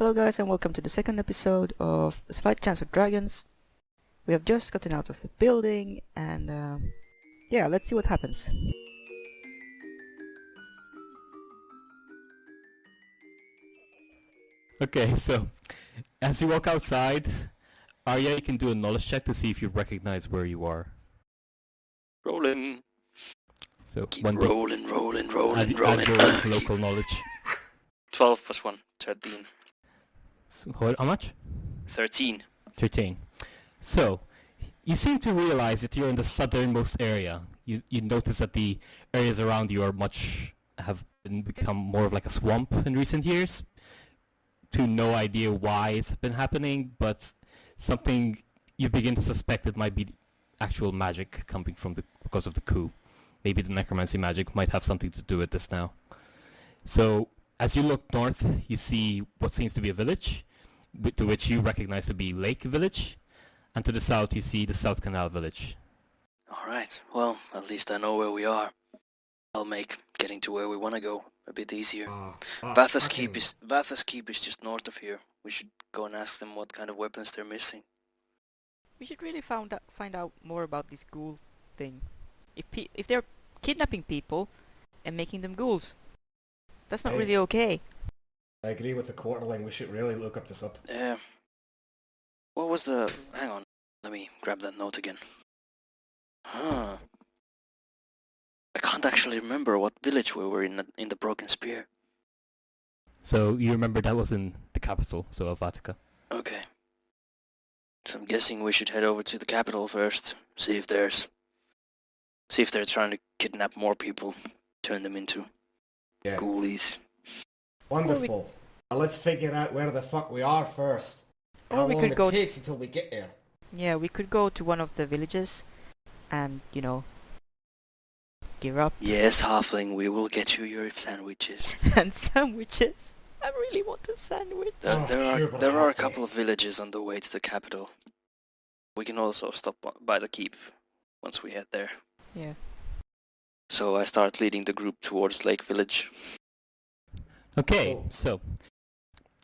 Hello guys and welcome to the second episode of A Slight Chance of Dragons. We have just gotten out of the building and yeah, let's see what happens. Okay, so as you walk outside, Arya, you can do a knowledge check to see if you recognize where you are. Rolling. So Keep one rolling. add your local knowledge. 12 plus 1, 13. So, how much? 13. 13. So you seem to realize that you're in the southernmost area. You notice that the areas around you have become more of like a swamp in recent years. To no idea why it's been happening, but something you begin to suspect it might be actual magic coming from because of the coup. Maybe the necromancy magic might have something to do with this now. So as you look north, you see what seems to be a village, to which you recognize to be Lake Village, and to the south you see the South Canal Village. Alright, well, at least I know where we are. I'll make getting to where we want to go a bit easier. Bathurst Keep is just north of here. We should go and ask them what kind of weapons they're missing. We should really find out more about this ghoul thing. If they're kidnapping people and making them ghouls, that's not really okay. I agree with the quarterling. We should really look this up. Yeah. What was the... Hang on. Let me grab that note again. Huh. I can't actually remember what village we were in the Broken Spear. So you remember that was in the capital, so Avatica. Okay. So I'm guessing we should head over to the capital first. See if they're trying to kidnap more people. Turn them into ghoulies. Wonderful. Now let's figure out where the fuck we are first. How long it takes until we get there. Yeah, we could go to one of the villages and, you know, gear up. Yes, Halfling, we will get you your sandwiches. And sandwiches. I really want a sandwich. There are a couple of villages on the way to the capital. We can also stop by the keep once we head there. Yeah. So I start leading the group towards Lake Village. Okay, so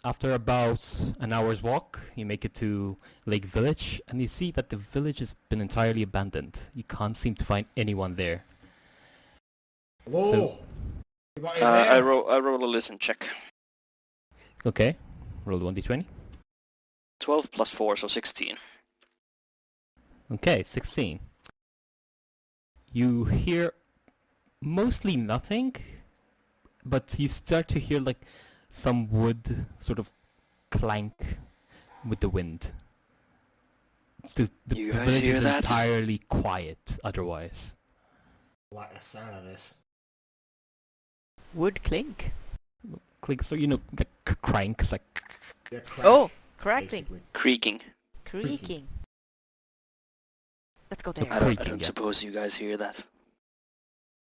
after about an hour's walk, you make it to Lake Village, and you see that the village has been entirely abandoned. You can't seem to find anyone there. Hello? So, I roll a listen check. okay, roll 1d20. 12 plus 4, so 16. Okay, 16. You hear mostly nothing, but you start to hear like some wood sort of clank with the wind. The village hear is that? entirely quiet otherwise. Like the sound of this. Wood clink. Click, so you know, the cranks like. Yeah, crack, Oh, cracking. basically. Creaking. Creaking. Let's go there. I Creaking, don't yeah. suppose you guys hear that.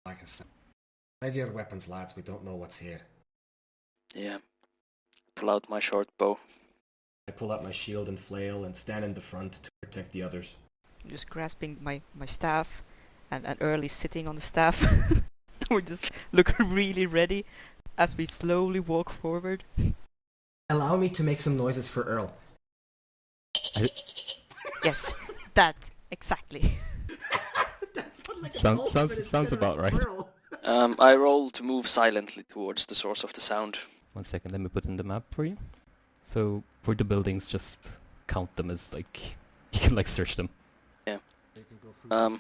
Like I said. Ready your weapons, lads. We don't know what's here. Yeah. Pull out my short bow. I pull out my shield and flail and stand in the front to protect the others. I'm just grasping my staff and Early sitting on the staff. We just look really ready as we slowly walk forward. Allow me to make some noises for Earl. Yes, that, exactly. Sounds about right. I roll to move silently towards the source of the sound. 1 second, let me put in the map for you. So for the buildings, just count them as like you can like search them. Yeah. I'm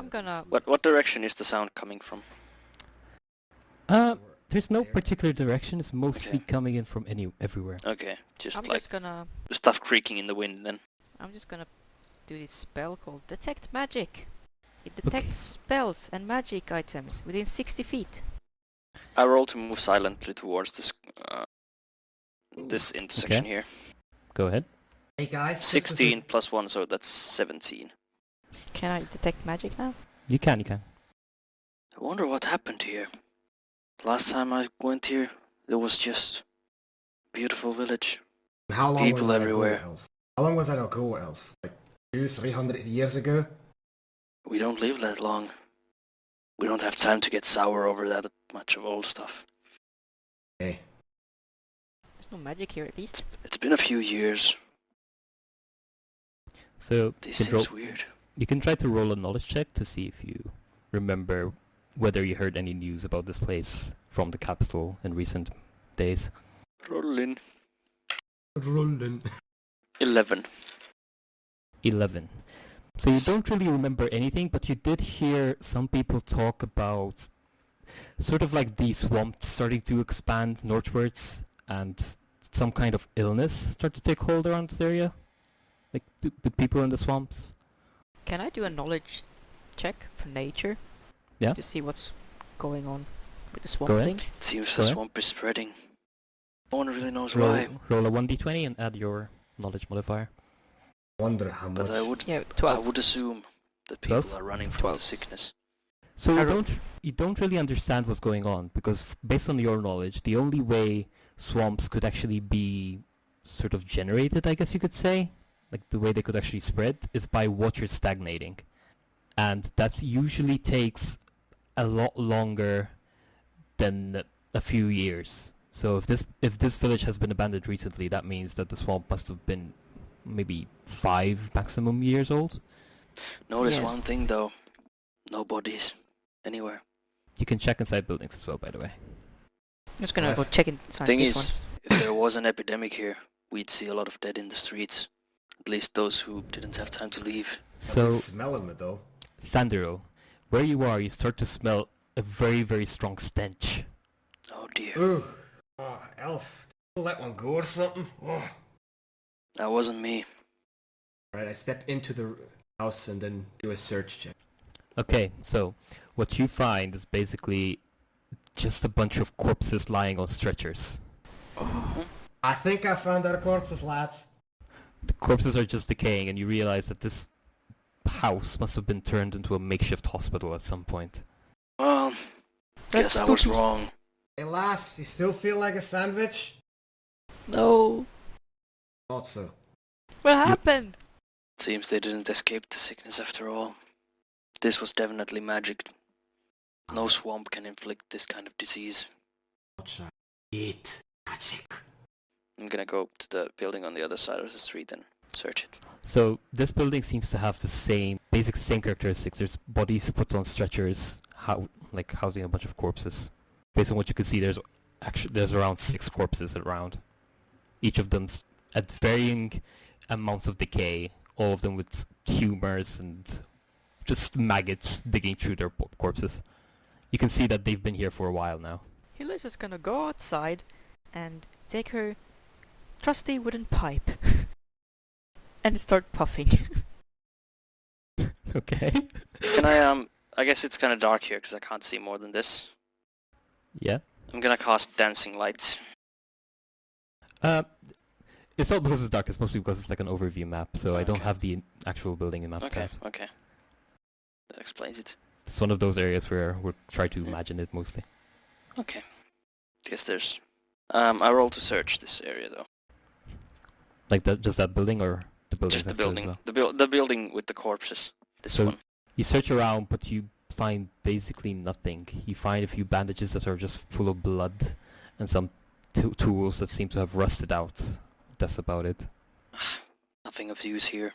gonna... What direction is the sound coming from? There's no particular direction. It's mostly Okay. coming in from everywhere. Okay, just I'm like just gonna... stuff creaking in the wind then. I'm just gonna do this spell called Detect Magic. It detects spells and magic items within 60 feet. I roll to move silently towards this intersection here. Go ahead. Hey guys. 16 plus 1, so that's 17. Can I detect magic now? You can. I wonder what happened here. Last time I went here, there was just beautiful village. How long People was that everywhere. ago, Elf? How long was that ago, Elf? Like 200-300 years ago? We don't live that long. We don't have time to get sour over that much of old stuff. Hey. No magic here at least. It's been a few years. So This you can, seems weird. you can try to roll a knowledge check to see if you remember whether you heard any news about this place from the capital in recent days. Rolling. Rolling. 11. 11. So you don't really remember anything, but you did hear some people talk about sort of like the swamp starting to expand northwards and some kind of illness start to take hold around this area. Like with people in the swamps. Can I do a knowledge check for nature? Yeah. To see what's going on with the swamp Go ahead. thing? It seems Go the ahead. swamp is spreading. No one really knows Roll, why. roll a 1d20 and add your knowledge modifier. Wonder how much. But I would Yeah, I 12. would assume that people 12? are running from 12. the sickness. So I you ro- don't really understand what's going on because based on your knowledge, the only way swamps could actually be sort of generated, I guess you could say, like the way they could actually spread, is by water stagnating, and that usually takes a lot longer than a few years. So if this village has been abandoned recently, that means that the swamp must have been maybe 5 maximum years old. Notice Yes. one thing though. No bodies. Anywhere. You can check inside buildings as well, by the way. I'm just gonna go Yes. check inside Thing this is, one. if there was an epidemic here, we'd see a lot of dead in the streets. At least those who didn't have time to leave. So smelling it though. Thandero, where you are, you start to smell a very, very strong stench. Oh dear. Ooh. Oh, elf. Don't let one go or something. Oh. That wasn't me. Right, I step into the house and then do a search check. Okay, so what you find is basically just a bunch of corpses lying on stretchers. I think I found our corpses, lads. The corpses are just decaying, and you realize that this house must have been turned into a makeshift hospital at some point. Well, That's guess I was spooky. wrong. Hey lass, you still feel like a sandwich? No. Thought so. What happened? Seems they didn't escape the sickness after all. This was definitely magic. No swamp can inflict this kind of disease. Watch that. Eat magic. I'm gonna go to the building on the other side of the street and search it. So this building seems to have the same characteristics. There's bodies put on stretchers, like housing a bunch of corpses. Based on what you can see, there's around 6 corpses around. Each of them at varying amounts of decay, all of them with tumors and just maggots digging through their corpses. You can see that they've been here for a while now. Hilla's just gonna go outside and take her trusty wooden pipe and start puffing. Okay. Can I guess it's kinda dark here because I can't see more than this. Yeah. I'm gonna cast dancing lights. It's not because it's dark, it's mostly because it's like an overview map, so I don't Okay. have the actual building in map Okay, tab. okay. That explains it. It's one of those areas where we're trying to imagine it mostly. Okay. Guess there's... I roll to search this area though. Like just that building or the building? Just the building. The building with the corpses. This So- one. You search around, but you find basically nothing. You find a few bandages that are just full of blood, and some tools that seem to have rusted out. That's about it. Nothing of use here.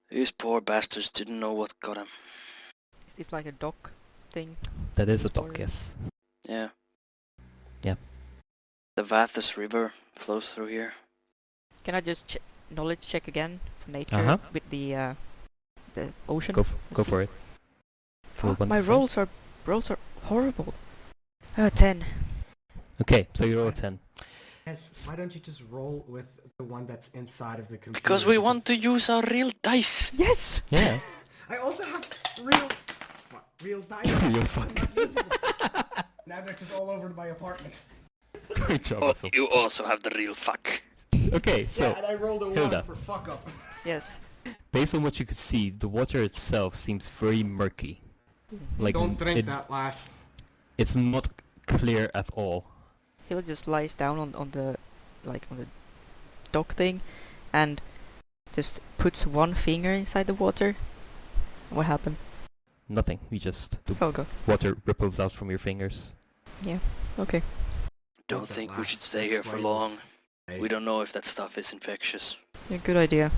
These poor bastards didn't know what got them. Is this like a dock thing? That is a Story. dock, yes. Yeah. Yeah. The Vathus River flows through here. Can I just knowledge check again for nature Uh-huh. with the ocean? Go for it. Roll Fuck, my 1d20. rolls are horrible. 10. Okay, so you roll a 10. Yes, why don't you just roll with the one that's inside of the computer? Because we want to use our real dice. Yes! Yeah. I also have real dice. Real I'm fuck. not using them. Now they're just all over my apartment. Great job, Oh, Russell. you also have the real fuck. Okay, so Yeah, and I rolled a Hilda. 1 for fuck up. Yes. based on what you could see, the water itself seems very murky. Like Don't drink it- that, lass. It's not clear at all. Hill just lies down on the dock thing and just puts one finger inside the water. What happened? Nothing. You just the Oh god. water ripples out from your fingers. Okay. Don't that think we should lasts. stay That's here for why you- long. Hey, We don't know if that stuff is infectious. Yeah, good idea.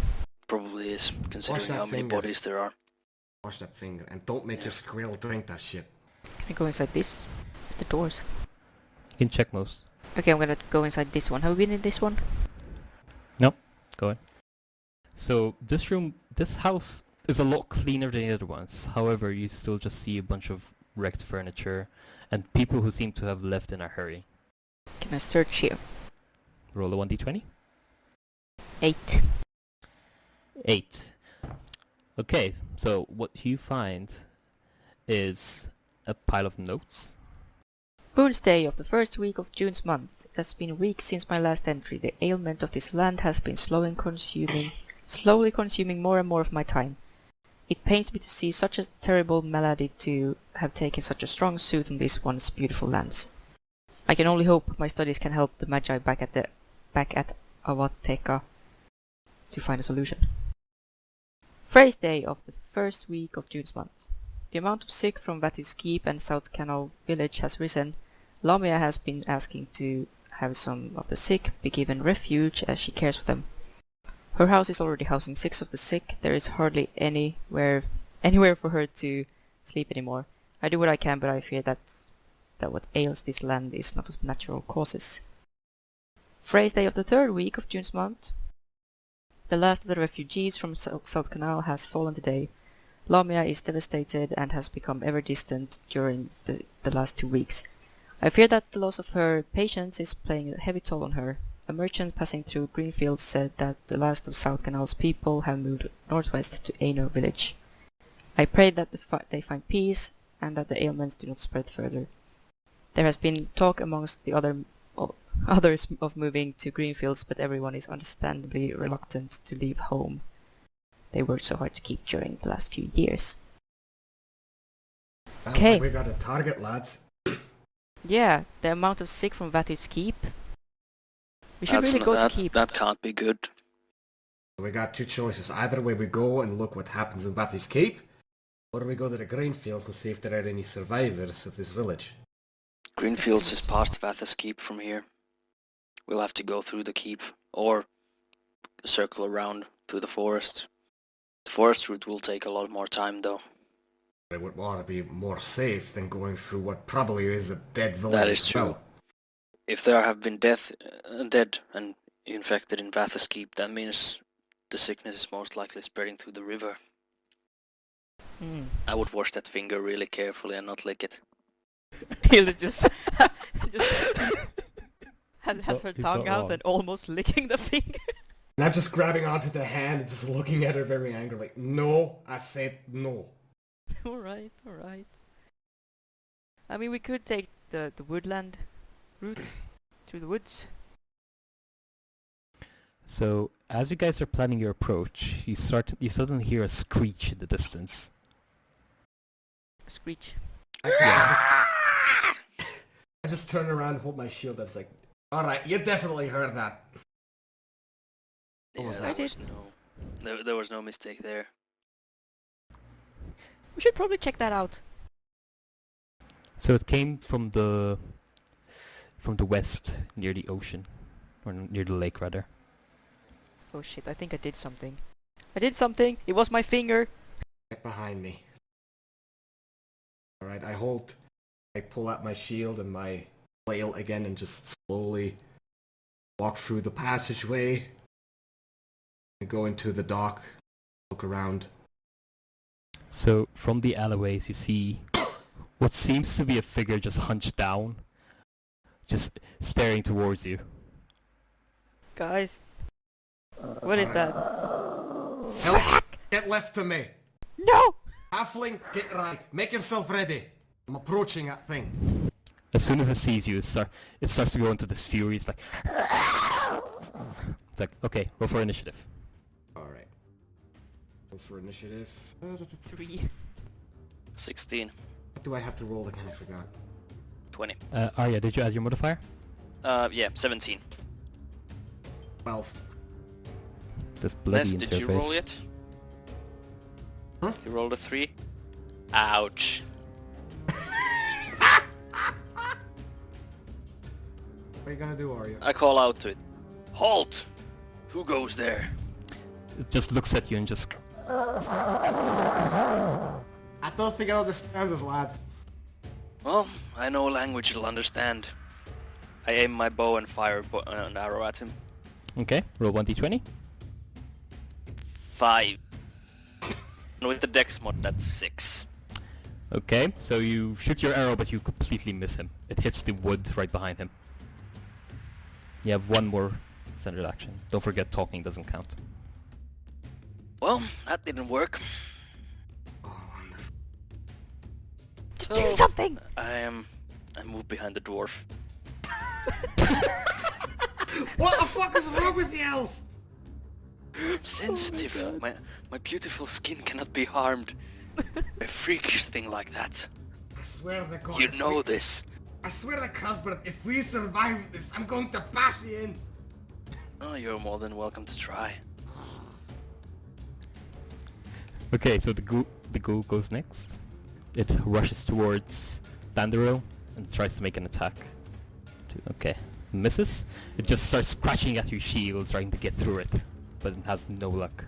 Probably is, Wash considering that how many finger. bodies there are. wash that finger and don't make Yeah. your squirrel drink that shit. Can I go inside this? Where's the doors? You can check most. Okay, I'm gonna go inside this one. Have we been in this one? Go ahead. So this house is a lot cleaner than the other ones. However, you still just see a bunch of wrecked furniture and people who seem to have left in a hurry. Can I search here? Roll a 1d20. 8. 8. Okay, so what you find is a pile of notes. Boon's Day of the first week of June's month. It has been weeks since my last entry. The ailment of this land has been slowly consuming more and more of my time. It pains me to see such a terrible malady to have taken such a strong suit on this once beautiful lands. I can only hope my studies can help the Magi back at Awateka to find a solution. Phrase Day of the first week of June's month. The amount of sick from Vatis Keep and South Canal village has risen. Lamia has been asking to have some of the sick be given refuge as she cares for them. Her house is already housing 6 of the sick. There is hardly anywhere for her to sleep anymore. I do what I can, but I fear that what ails this land is not of natural causes. Phrase Day of the third week of June's month. The last of the refugees from South Canal has fallen today. Lamia is devastated and has become ever distant during the last 2 weeks. I fear that the loss of her patients is playing a heavy toll on her. A merchant passing through Greenfield said that the last of South Canal's people have moved northwest to Aino village. I pray that they find peace and that the ailments do not spread further. There has been talk amongst the others of moving to Greenfields, but everyone is understandably reluctant to leave home they worked so hard to keep during the last few years. Sounds Okay. like we got a target, lads. Yeah, the amount of sick from Vatis Keep. We should really go to Keep. That can't be good. We got 2 choices. Either way we go and look what happens in Bathy's Keep, or we go to the Greenfields and see if there are any survivors of this village. Greenfields is past Vathas Keep from here. We'll have to go through the keep, or circle around through the forest. The forest route will take a lot more time though. I would want to be more safe than going through what probably is a dead village. That is as true. well. If there have been dead and infected in Vathas Keep, that means the sickness is most likely spreading through the river. I would wash that finger really carefully and not lick it. Hilda just has her He's tongue not out wrong. and almost licking the finger. And I'm just grabbing onto the hand and just looking at her very angrily. No, I said no. Alright. I mean, we could take the woodland route through the woods. So as you guys are planning your approach, you suddenly hear a screech in the distance. Screech. I just turn around and hold my shield. That's like, alright, you definitely heard that. What was that? I did. There was no mistake there. We should probably check that out. So it came from the west, near the ocean, or near the lake rather. Oh shit, I think I did something. It was my finger! Get behind me. Alright, I pull out my shield and my flail again and just slowly walk through the passageway and go into the dock, look around. So from the alleyways you see what seems to be a figure just hunched down, just staring towards you. Guys. What is that? Help! Get left to me! No! Halfling, Get right. Make yourself ready. I'm approaching that thing. as soon as it sees you, it starts to go into this fury. It's like, okay, roll for initiative. Alright. Roll for initiative. 3. 16. What do I have to roll again? I forgot. 20. Arya, did you add your modifier? Yeah, 17. 12. This bloody Ness, interface. did you roll yet? Huh? You rolled a 3? Ouch. What are you gonna do, Arya? I call out to it. Halt! Who goes there? It just looks at you and just... I don't think it understands us, lad. Well, I know a language it'll understand. I aim my bow and fire an arrow at him. Okay, roll 1d20. 5. And with the dex mod, that's 6. Okay, so you shoot your arrow but you completely miss him. It hits the wood right behind him. You have one more standard action. Don't forget talking doesn't count. Well, that didn't work. Just do something! I moved behind the dwarf. What the fuck is wrong with the elf? I'm sensitive. Oh my beautiful skin cannot be harmed. A freakish thing like that. I swear to God. You know this. I swear to Cuthbert, if we survive this, I'm going to bash you in. Oh, you're more than welcome to try. Okay, so the ghoul goes next. It rushes towards Vandero and tries to make an attack. Okay, misses. It just starts scratching at your shield, trying to get through it, but it has no luck.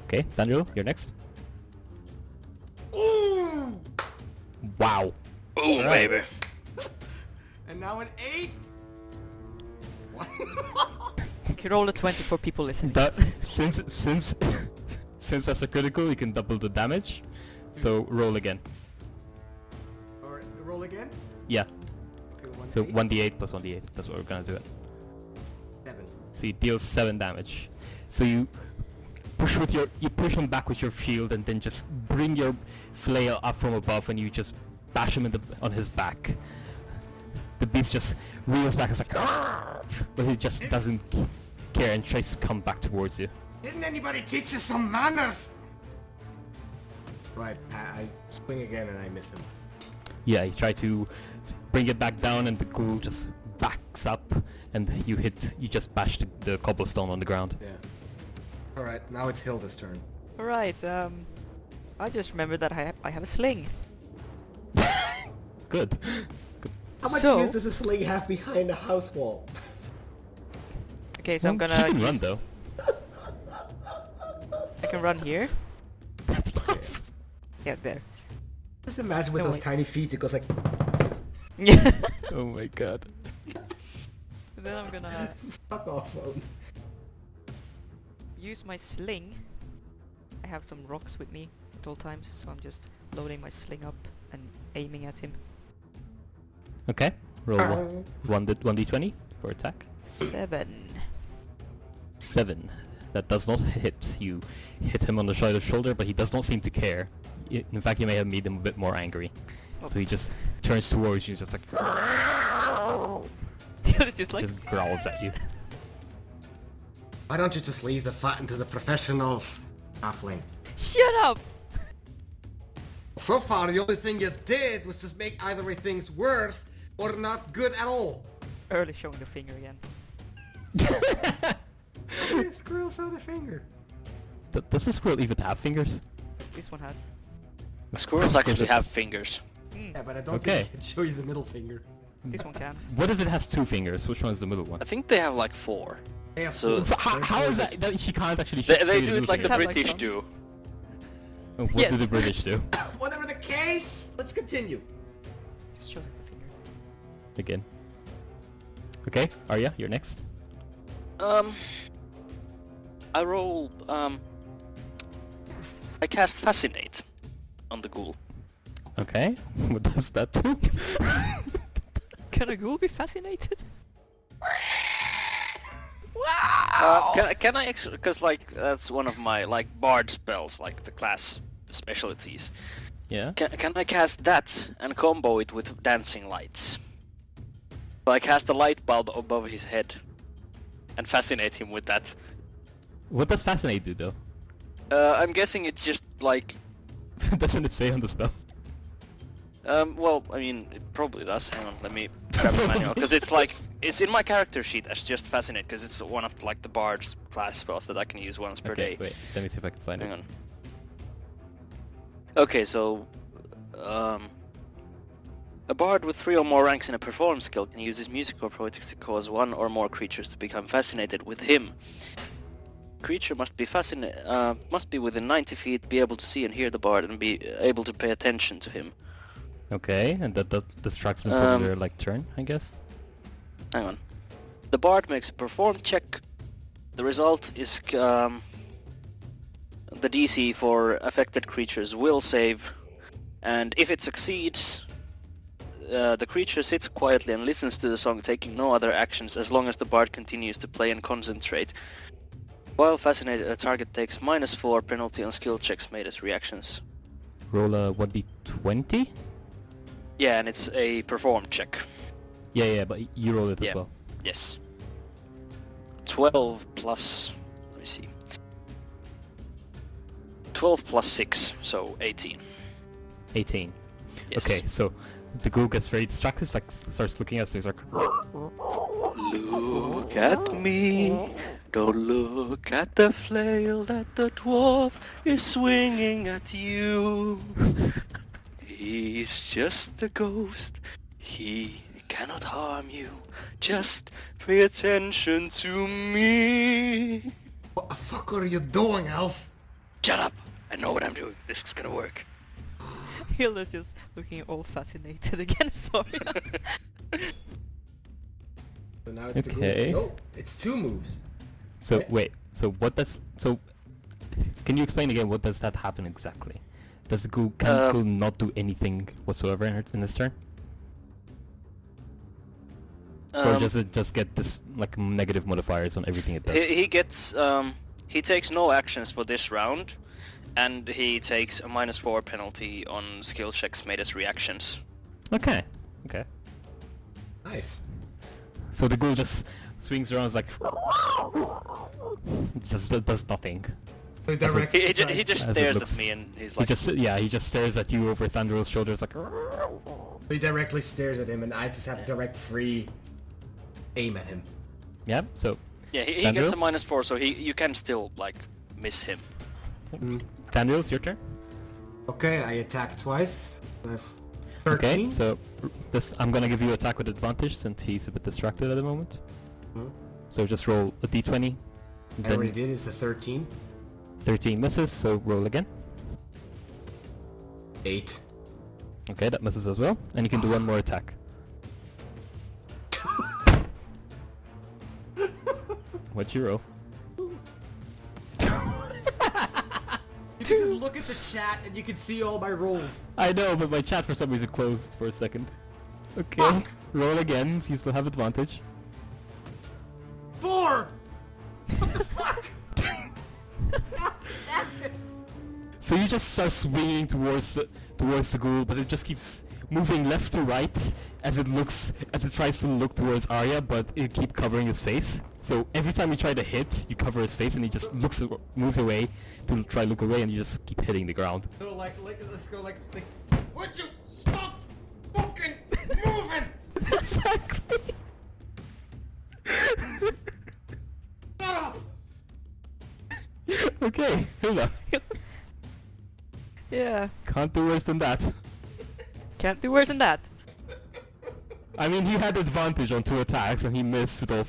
Okay, Vandero, you're next. Ooh! Wow. Boom, Alright. baby. And now an 8. What? You can roll a 20 for people listening. That since since that's a critical, you can double the damage. So roll again. Alright, roll again. Yeah. Okay, So 8, 1d8 plus 1d8. That's what we're gonna do it. 7. So you deal 7 damage. So you push him back with your shield and then just bring your flail up from above and you just bash him on his back. The beast just reels back and is like, "Argh!" But he just doesn't care and tries to come back towards you. Didn't anybody teach you some manners? Right, I swing again and I miss him. Yeah, you try to bring it back down and the ghoul just backs up and you just bash the cobblestone on the ground. Yeah. Alright, now it's Hilda's turn. Alright, I just remembered that I have a sling. Good. How much So- use does a sling have behind a house wall? Okay, so I'm Well, gonna... she can run though. I can run here. That's enough. Yeah, there. Just imagine with No, those wait. tiny feet, it goes like... Yeah. Oh my god. And then I'm gonna Fuck off, phone. use my sling. I have some rocks with me at all times, so I'm just loading my sling up and aiming at him. Okay, roll 1d20 for attack. 7. 7. That does not hit. You hit him on the shoulder, but he does not seem to care. In fact, you may have made him a bit more angry. So he just turns towards you, just like... It's just like... just growls at you. Why don't you just leave the fat into the professionals, halfling? Shut up! So far, the only thing you did was just make either way things worse or not good at all. Early showing the finger again. Squirrel show the finger. Does the squirrel even have fingers? This one has. Squirrels Of course actually it have does. fingers. Yeah, but I don't Okay. think I can show you the middle finger. This one can. What if it has 2 fingers? Which one's the middle one? I think they have like 4. They have So- four. How is that she can't actually They show you do it the like the have, middle like, British some. do. finger? What Yes. do the British do? Whatever the case, let's continue. Just shows the finger. Again. Okay, Arya, you're next. I roll, I cast Fascinate on the ghoul. Okay, what does that do? Can a ghoul be fascinated? Can I because like that's one of my like bard spells, like the class specialties. Yeah? Can I cast that and combo it with dancing lights? So I cast a light bulb above his head and fascinate him with that. What does Fascinate do though? I'm guessing it's just like, Doesn't it say on the spell? well, I mean, it probably does. Hang on, let me grab the manual, because it's like, it's in my character sheet as just Fascinate, because it's one of like the bard's class spells that I can use once per Okay, day. wait, let me see if I can find Hang it. on. Okay, so, A bard with 3 or more ranks in a perform skill can use his musical poetics to cause 1 or more creatures to become fascinated with him. Creature must be within 90 feet, be able to see and hear the bard, and be able to pay attention to him. Okay, and that distracts them from their like turn, I guess. Hang on. The bard makes a perform check. The result is the DC for affected creatures will save, and if it succeeds, the creature sits quietly and listens to the song, taking no other actions as long as the bard continues to play and concentrate. While fascinated, a target takes -4 penalty on skill checks made as reactions. Roll a 1d20? Yeah, and it's a perform check. Yeah, but you roll it as Yeah. well. Yes. 12 plus... let me see. 12 plus 6, so 18. 18. Yes. Okay, so the ghoul gets very distracted, like starts looking at us, he's like... Look at me, don't look at the flail that the dwarf is swinging at you. He's just a ghost, he cannot harm you, just pay attention to me. What the fuck are you doing, Elf? Shut up, I know what I'm doing, this is gonna work. Hilda's just looking all fascinated again, sorry. So now it's Okay. the ghoul. Oh, it's 2 moves. So Right. wait, so what does... So, can you explain again, what does that happen exactly? Does the ghoul... Can the ghoul not do anything whatsoever in this turn? Or does it just get this, like, negative modifiers on everything it does? He gets, he takes no actions for this round, and he takes a -4 penalty on skill checks made as reactions. Okay. Nice. So the ghoul just swings around, like... It just does nothing. So He just As it stares looks. at me and he's like... He just stares at you over Thunder's shoulders, like... He directly stares at him, and I just have direct free aim at him. Yeah, so... Yeah, he Thandril? gets a -4, so you can still, like, miss him. Thandril, it's your turn. Okay, I attack twice. I have 13. Okay, so this I'm gonna give you attack with advantage since he's a bit distracted at the moment. Hmm. So just roll a d20. I already did. It's a 13. 13 misses, so roll again. 8. Okay, that misses as well. And you can do one more attack. What'd you roll? You can just look at the chat and you can see all my rolls. I know, but my chat for some reason closed for a second. Okay, Fuck. roll again, so you still have advantage. 4! What the fuck? So you just start swinging towards the ghoul, but it just keeps moving left to right as it tries to look towards Arya, but it keeps covering his face. So every time you try to hit, you cover his face, and he just moves away to try to look away, and you just keep hitting the ground. So let's go like, would you stop fucking moving? Exactly. Shut up! Okay, Hilda. Yeah, Can't do worse than that. can't do worse than that. I mean, he had advantage on 2 attacks, and he missed with all...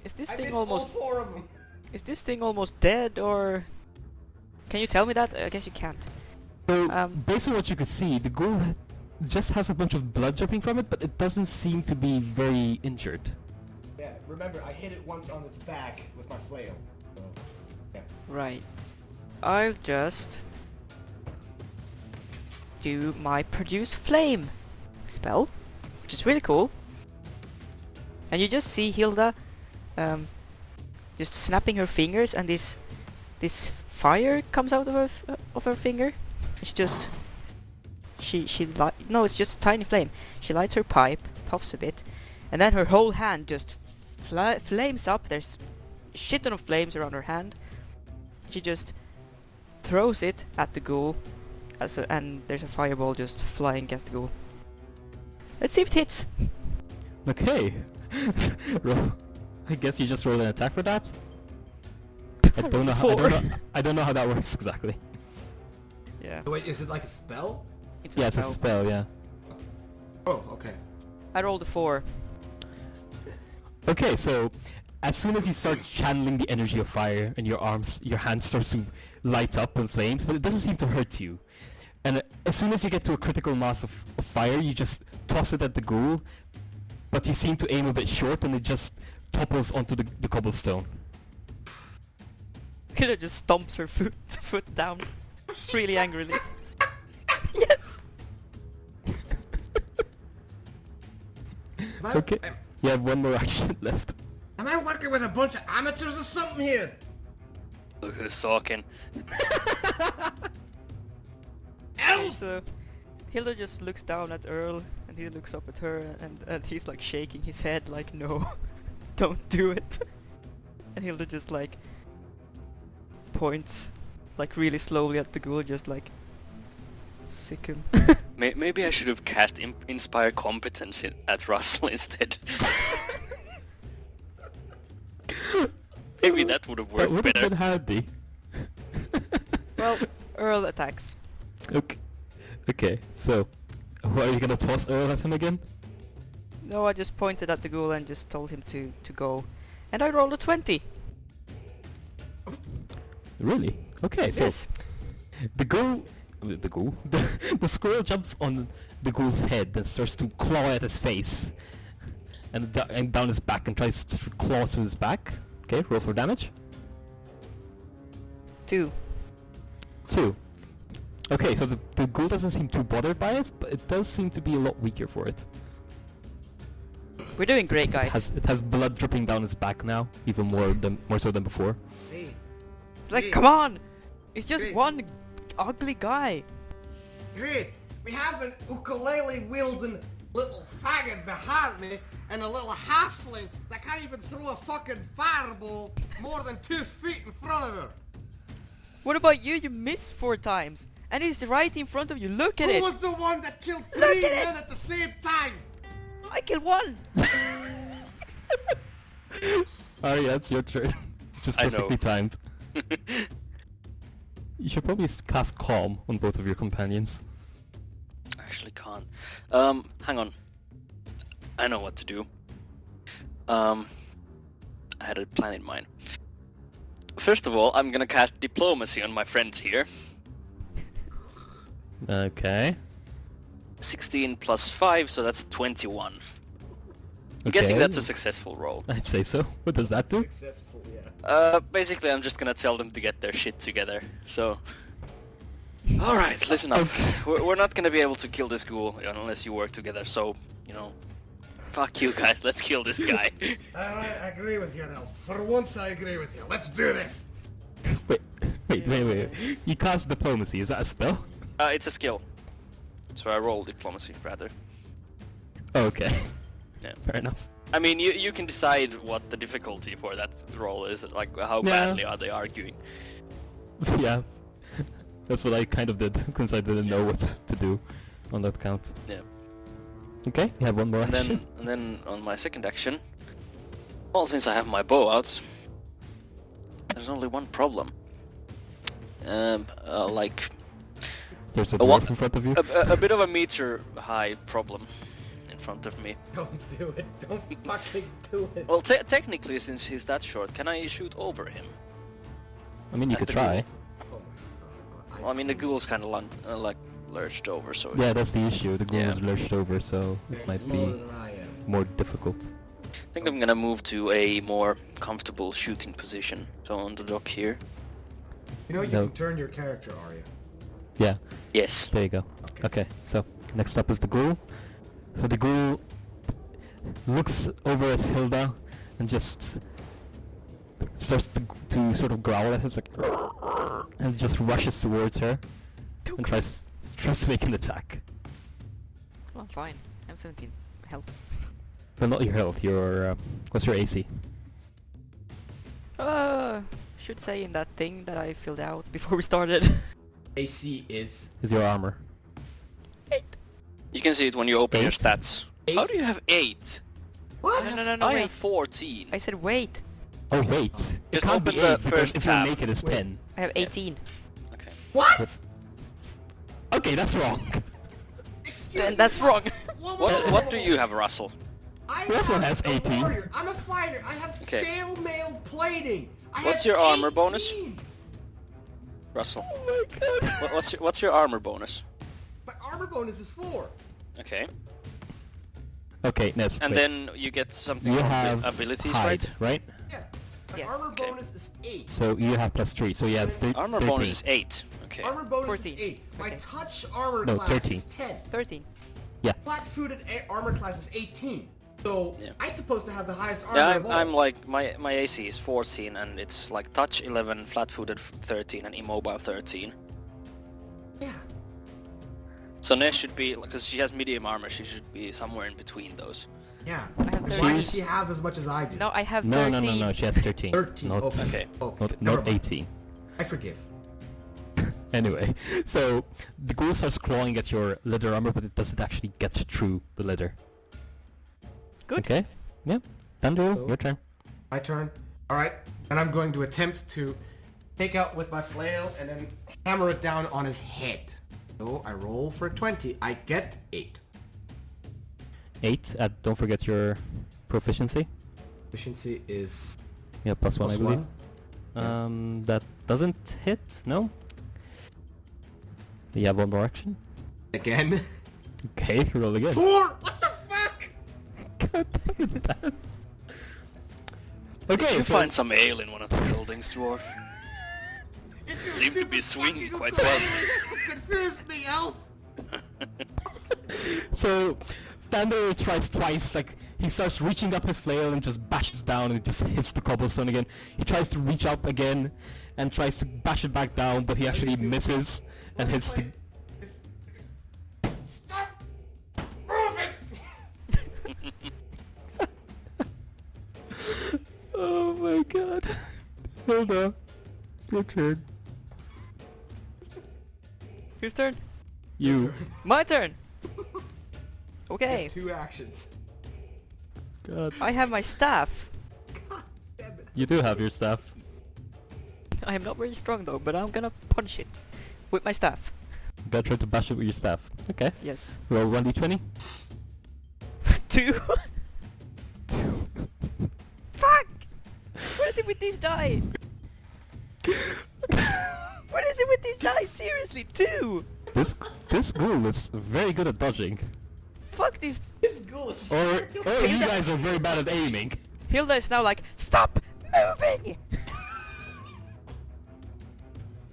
Is this I thing missed all almost... 4 of them. Is this thing almost dead, or... Can you tell me that? I guess you can't. So, Um, based on what you could see, the ghoul just has a bunch of blood dripping from it, but it doesn't seem to be very injured. Yeah, remember I hit it once on its back with my flail. So, yeah. Right. I'll just... do my Produce Flame spell, which is really cool. And you just see Hilda just snapping her fingers, and this fire comes out of her finger. It's just no, it's just a tiny flame. She lights her pipe, puffs a bit, and then her whole hand just flames up. There's a shit ton of flames around her hand. She just throws it at the ghoul, and there's a fireball just flying against the ghoul. Let's see if it hits. Okay. I guess you just roll an attack for that? I don't know I don't know how that works exactly. Yeah. Wait, is it like a spell? It's Yeah, it's a spell, yeah. Oh, okay. I rolled a 4. Okay, so as soon as you start channeling the energy of fire and your hands starts to light up in flames, but it doesn't seem to hurt you. And as soon as you get to a critical mass of fire, you just toss it at the ghoul, but you seem to aim a bit short and it just topples onto the cobblestone. Killer just stomps her foot down really angrily. Yes! Okay, you have one more action left. Am I working with a bunch of amateurs or something here? Look who's talking. So Hilda just looks down at Earl and he looks up at her and he's like shaking his head like, no, don't do it. And Hilda just like points like really slowly at the ghoul, just like, sick him. Maybe I should have cast Inspire Competence at Russell instead. Maybe that would have That worked would have better. been handy. Well, Earl attacks. Okay, so are you gonna toss Earl at him again? No, I just pointed at the ghoul and just told him to go. And I rolled a 20. Really? Okay, so Yes. the squirrel jumps on the ghoul's head and starts to claw at his face. And down his back and tries to claw through his back. Okay, roll for damage. 2. 2. Okay, so the ghoul doesn't seem too bothered by it, but it does seem to be a lot weaker for it. We're doing great, guys. It has blood dripping down its back now, even more so than before. Hey, It's like, Hey. come on! It's just Hey. one ugly guy. great. We have an ukulele wielding little faggot behind me and a little halfling that can't even throw a fucking fireball more than 2 feet in front of her. What about you? You missed 4 times. And he's right in front of you. Look at Who it! was the one that killed Look 3 at it! men at the same time? I killed 1! Alright, it's your turn. Just I perfectly know. timed. You should probably cast Calm on both of your companions. Actually can't. Hang on. I know what to do. I had a plan in mind. First of all, I'm gonna cast Diplomacy on my friends here. Okay. 16 plus 5, so that's 21. I'm guessing that's a successful roll. I'd say so. What does that do? Successful, yeah. Basically I'm just gonna tell them to get their shit together, so... Alright, listen up. Okay. We're not gonna be able to kill this ghoul unless you work together, so, you know... Fuck you guys, let's kill this guy. Alright, I agree with you now. For once I agree with you. Let's do this. Wait. You cast Diplomacy, is that a spell? It's a skill. So I roll Diplomacy, rather. Okay. Yeah. Fair enough. I mean, you can decide what the difficulty for that roll is, like how badly are they arguing. Yeah. That's what I kind of did, since I didn't know what to do on that count. Yeah. Okay, you have one more action. And then on my second action, well, since I have my bow out, there's only one problem. Like There's a a one- dwarf in front of you. a bit of a meter high problem in front of me. Don't do it. Don't fucking do it. Well, technically, since he's that short, can I shoot over him? I mean, you at could the try. Well, I mean, the ghoul's kind of like lurched over, so... Yeah, that's the issue. The ghoul Yeah. is lurched over, so it might be Smaller than I am. more difficult. I think I'm gonna move to a more comfortable shooting position. So on the dock here. You know you No. can turn your character, Arya. Yeah, Yes. there you go. Okay, so next up is the ghoul. So the ghoul looks over at Hilda and just starts to sort of growl at her. It's like, and just rushes towards her and tries to make an attack. Well, I'm fine. I'm 17 health. But not your health. Your what's your AC? Should say in that thing that I filled out before we started. AC is Is your armor? 8. You can see it when you open your 8? stats. How 8? do you have 8? What? No, I wait. have 14. I said wait. Oh wait, it Just can't be open the 8 because first if you're tab. naked it's Wait. 10. I have 18. Okay. What? Okay, that's wrong. Excuse Then me, that's what? wrong. What do you have, Russell? Russell have has a 18. warrior. I'm a fighter. I have Okay. scale mail plating. What's your armor bonus? 18. Russell. Oh my god. What's your armor bonus? My armor bonus is 4. Okay. Okay, Ness. And wait. then you get something you from have the abilities, hide, right? Yeah. My Yes. armor Okay. bonus is 8. So you have +3, so you have Armor 13. bonus is 8. Okay. Armor bonus 14. is 8. My Okay. touch armor No, class 13. is 10. 13. Flat-footed armor class is 18. So Yeah. I'm supposed to have the highest armor Yeah, of all. I'm like my AC is 14 and it's like touch 11, flat-footed 13, and immobile 13. Yeah. So Ness should be, because she has medium armor, she should be somewhere in between those. Yeah. I have Why 13. does she have as much as I do? No, I have No, 13. no, she has 13. 13. Not, Okay. Okay. Never not mind. 18. I forgive. Anyway, so the ghoul starts clawing at your leather armor, but it doesn't actually get through the leather. Good. Okay, yeah. Thunder, So- your turn. My turn. Alright. And I'm going to attempt to take out with my flail and then hammer it down on his head. So I roll for 20. I get 8. 8, don't forget your proficiency. Efficiency is Yeah, +1 I plus believe. 1. That doesn't hit, no? You have one more action? Again. Okay, roll again. 4! What the fuck? God damn it, man. Did Okay, you so find some ale in one of the buildings, dwarf? Seem to be swinging quite well. Confuse me, elf! So Thunder tries twice, like he starts reaching up his flail and just bashes down and it just hits the cobblestone again. He tries to reach up again and tries to bash it back down, but he actually misses and hits the... Stop moving! Oh my god. Hold on. Your turn. Whose turn? You. My turn! Okay, 2 actions. God. I have my staff. God damn it. You do have your staff. I am not very strong though, but I'm gonna punch it with my staff. You gotta try to bash it with your staff. Okay. Yes. Roll 1d20. 2. Fuck! What is it with these die? What is it with these die? Seriously, 2! This ghoul is very good at dodging. Fuck these... This ghoul is Or you guys are very bad at aiming. Hilda is now like, stop moving!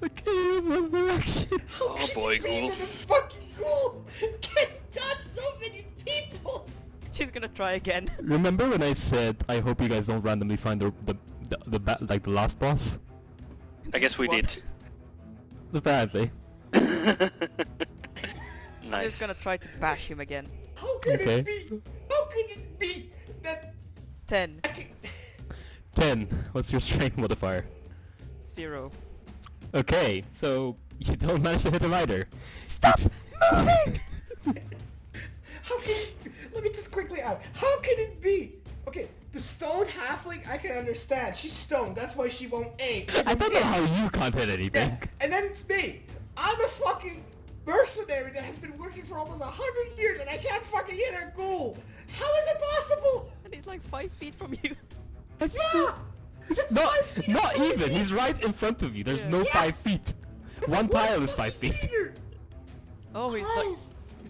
Okay, one more action. Oh boy, Being ghoul. that a fucking ghoul can dodge so many people! She's gonna try again. Remember when I said I hope you guys don't randomly find like the last boss? I guess we What? did. Apparently. I'm Nice. just gonna try to bash him again. How can Okay. it be? How can it be that 10. I can... 10. What's your strength modifier? 0. Okay, so you don't manage to hit him either. Stop moving! How can it be? Let me just quickly add. How can it be? Okay, the stone halfling I can understand. She's stoned, that's why she won't aim. I don't know how you can't hit anything. Yeah, and then it's me. I'm a fucking mercenary that has been working for almost 100 years and I can't fucking hit a ghoul. How is it possible? And he's like 5 feet from you. Yeah! Not even. He's right in front of you. There's no Yeah. 5 feet. One tile is 5 feet. Oh, he's Christ.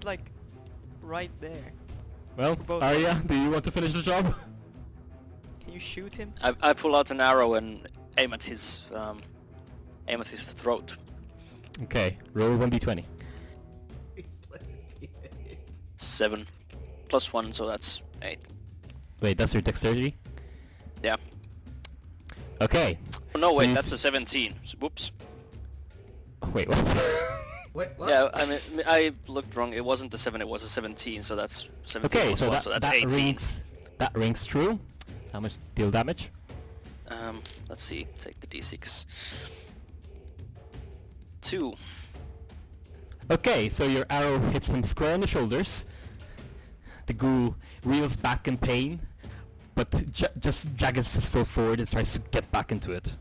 like right there. Well, Both. Arya, do you want to finish the job? Can you shoot him? I pull out an arrow and aim at his throat. Okay, roll 1d20. 7 plus 1, so that's 8. Wait, that's your dexterity? Yeah. Okay. Oh, no, So wait, you that's a 17. Whoops. Wait, what? Wait, what? Yeah, I mean, I looked wrong. It wasn't a 7, it was a 17, so that's 17 Okay, plus so 1, that, so that's that 18. rings true. How much deal damage? Let's see. Take the d6. 2. Okay, so your arrow hits him square on the shoulders. The ghoul reels back in pain, but just drags his foot forward and tries to get back into it.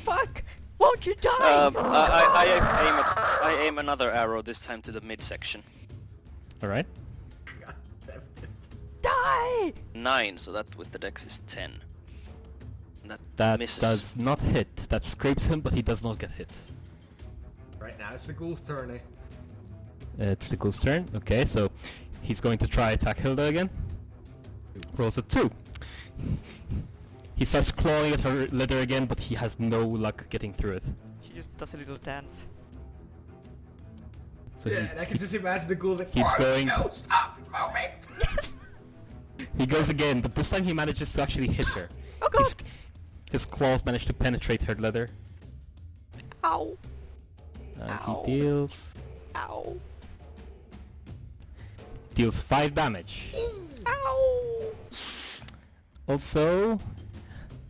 Fuck! Won't you die? I aim another arrow, this time to the midsection. Alright? Why? 9, so that with the dex is 10. That misses. does not hit. That scrapes him, but he does not get hit. Right now it's the ghoul's turn, eh? It's the ghoul's turn. Okay, so he's going to try attack Hilda again. Rolls a 2. He starts clawing at her leather again, but he has no luck getting through it. She just does a little dance. So Yeah, and I can just imagine the ghoul's like, keeps going. No, stop moving! He goes again, but this time he manages to actually hit her. Oh god! His claws manage to penetrate her leather. Ow! And Ow. he deals Ow! 5 damage. Ow! Also,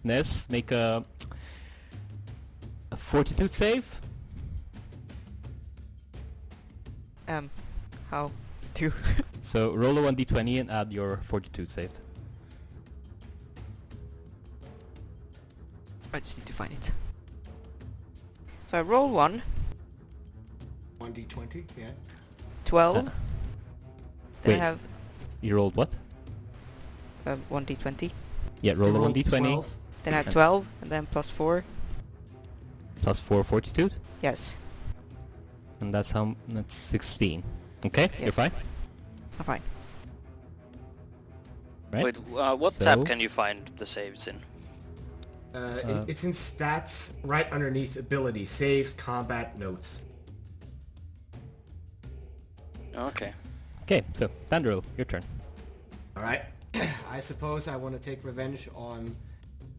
Ness, make a fortitude save. How? To? So roll a 1d20 and add your fortitude saved. I just need to find it. So I roll 1, 1d20, yeah. 12. Uh, Then wait. I have You rolled what? 1d20. Yeah, roll a Roll 1d20 12. Then I have 12, and then plus 4. plus 4 fortitude, Yes, and that's 16. Okay, you're Yes. fine. I'm fine. Right? Wait, what So- tab can you find the saves in? It's in stats, right underneath ability, saves, combat, notes. Okay. Okay, so Thandril, your turn. Alright. I suppose I want to take revenge on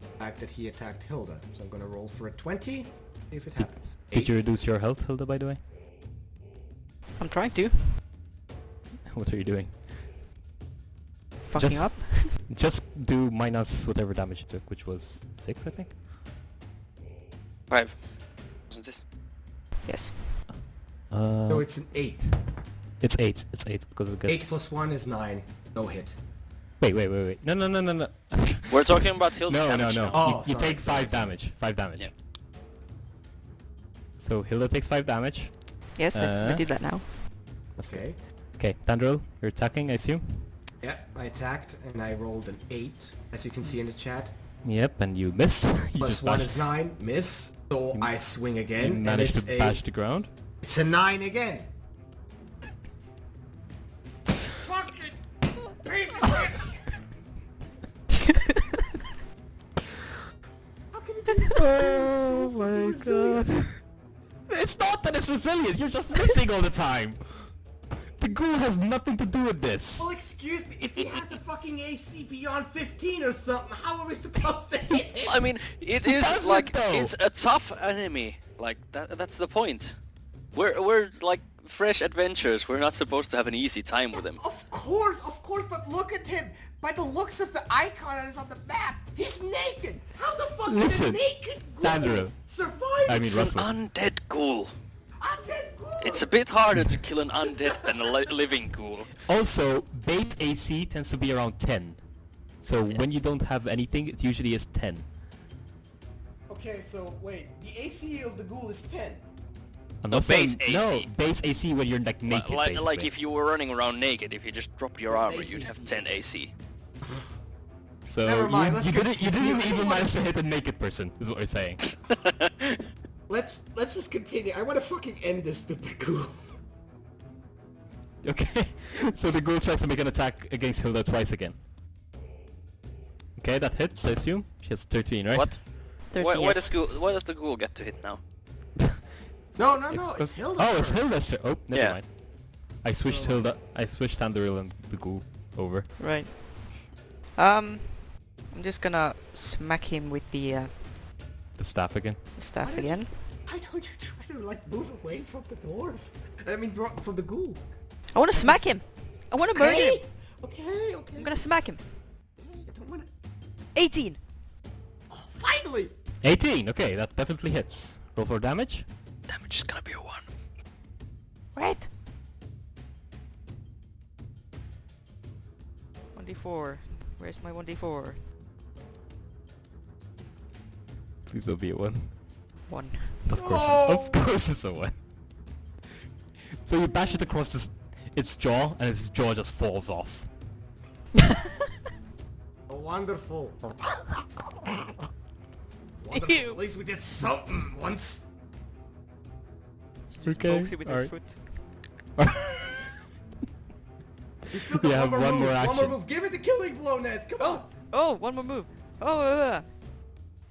the fact that he attacked Hilda. So I'm going to roll for a 20, see if it happens. Did you 8. reduce your health, Hilda, by the way? I'm trying to. What are you doing? Fucking Just- up. Just do minus whatever damage you took, which was 6, I think. 5. Wasn't this? Yes. No, it's an 8. It's 8. It's 8 because it gets... 8 plus 1 is 9. No hit. Wait. No. We're talking about Hilda's No. damage now. Oh, you sorry, take sorry, 5 damage. 5 damage. Yeah. So Hilda takes 5 damage. Yes, I Uh, did that now. That's good. Okay. Okay, Thandril, you're attacking, I assume? Yeah, I attacked and I rolled an 8, as you can see in the chat. Yep, and you miss. You Plus just 1 bash- is 9, miss. So I swing you again, and managed it's to bash the ground. it's a 9 again. Fucking piece of shit! How can you do that? Oh So my resilient. god. It's not that it's resilient, you're just missing all the time. The ghoul has nothing to do with this. Well, excuse me, if he has a fucking AC beyond 15 or something, how are we supposed to hit him? I mean, it is doesn't, like though. it's a tough enemy. Like that's the point. We're like fresh adventurers. We're not supposed to have an easy time with him. Of course, but look at him. By the looks of the icon that is on the map, he's naked. How the fuck Listen, did a naked ghoul Thandril. survive? I mean, Russell. Undead ghoul. Undead ghoul. It's a bit harder to kill an undead than a living ghoul. Also, base AC tends to be around 10. So when you don't have anything, it usually is 10. Okay, so wait, the AC of the ghoul is 10. I'm No, not saying base no AC. base AC when you're like naked. Like basically. if you were running around naked, if you just dropped your armor, you'd have 10 AC. So Never mind, you, let's you didn't continue. I even don't manage to hit a naked person, is what you're saying. Let's just continue. I want to fucking end this stupid ghoul. Okay, so the ghoul tries to make an attack against Hilda twice again. Okay, that hits, I assume. She has 13, right? What? 13, Why yes. does the ghoul get to hit now? No, it's Because- Hilda. Oh, it's Hilda's turn. Oh, never Yeah. mind. I switched Thandril and the ghoul over. Right. I'm just gonna smack him with the The staff again. staff Why did again. Why don't you try to like move away from the dwarf? I mean, from the ghoul. I wanna smack him! I wanna murder him! Okay. I'm gonna smack him! I don't wanna... 18! Oh, finally! 18, okay, that definitely hits. Roll for damage. Damage is gonna be a 1. Right? 1d4. Where's my 1d4? Please don't be a 1. 1. Of course, No! of course it's a 1. So you bash it across its jaw, and its jaw just falls off. wonderful. Wonderful. Ew. At least we did something once. Just Okay, pokes it with her alright. foot. You still We got have one more one move. more One more action. move. Give it the killing blow, Nez. Come on. Oh, one more move. Oh,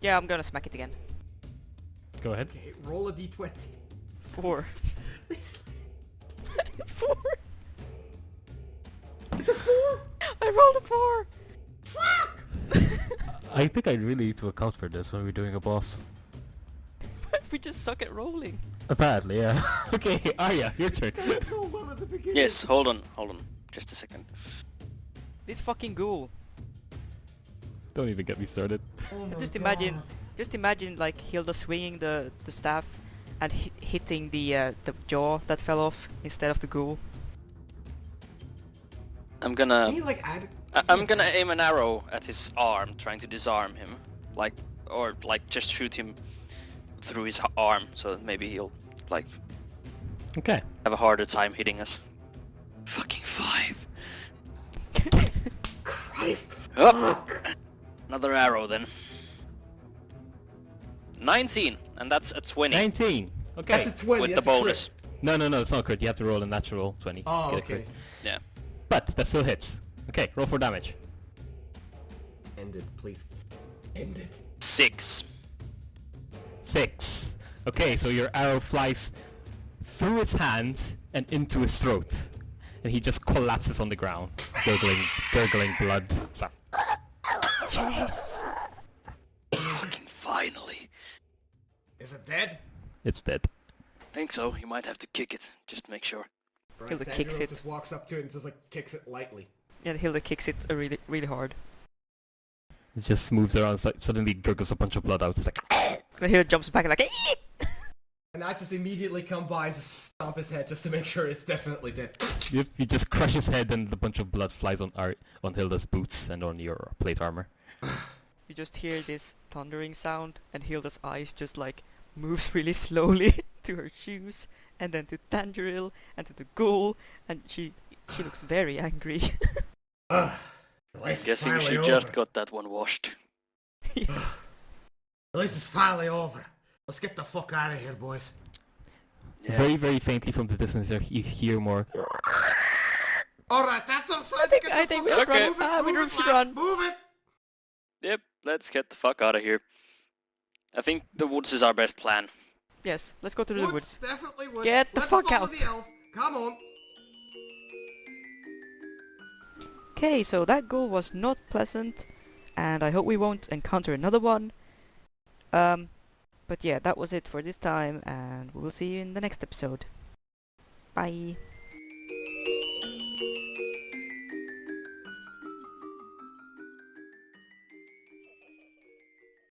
yeah, I'm gonna smack it again. Go ahead. Okay, roll a d20. 4. 4. It's a 4. I rolled a 4. Fuck. I think I really need to account for this when we're doing a boss. We just suck at rolling. Apparently, yeah. Okay, Arya, your turn. That so well at the beginning. Yes, hold on. Just a second. This fucking ghoul. Don't even get me started. Oh my Just God. imagine like Hilda swinging the staff and hitting the jaw that fell off instead of the ghoul. I'm Can gonna you like add? I'm gonna aim an arrow at his arm, trying to disarm him, or just shoot him through his arm, so that maybe he'll like Okay. have a harder time hitting us. Fucking 5. Christ. Oh, another arrow then. 19, and that's a 20 19. Okay. That's a 20. with the that's a crit. bonus. No, it's not crit. You have to roll a natural 20. Oh, Get a okay. crit. Yeah. But that still hits. Okay, roll for damage. End it, please. End it. 6. 6. Okay, so your arrow flies through his hand and into his throat. And he just collapses on the ground, gurgling blood. So, Fucking finally. Is it dead? it's dead. Think so. You might have to kick it, just to make sure. Right, Hilda Daniel kicks it. just walks up to it and just like kicks it lightly. Yeah, Hilda kicks it really, really hard. It just moves around, suddenly gurgles a bunch of blood out. It's like, And Hilda jumps back and like, "Eek!" And I just immediately come by and just stomp his head just to make sure it's definitely dead. you just crush his head and a bunch of blood flies on Hilda's boots and on your plate armor. You just hear this thundering sound, and Hilda's eyes just like moves really slowly to her shoes, and then to Tangeril, and to the ghoul, and she looks very angry. Ugh. At I'm least it's guessing finally she over. just got that one washed. At least it's finally over. Let's get the fuck out of here, boys. Yeah. Very, very faintly from the distance, you hear more. Alright, that's what I'm saying. Get the I think we fuck should run. Move it, We move it, should lads, run. Move it. Yep, let's get the fuck out of here. I think the woods is our best plan. Yes, let's go to the woods. Definitely woods. Get the Let's fuck follow out. the elf. Come on. Okay, so that ghoul was not pleasant, and I hope we won't encounter another one. But yeah, that was it for this time, and we'll see you in the next episode. Bye.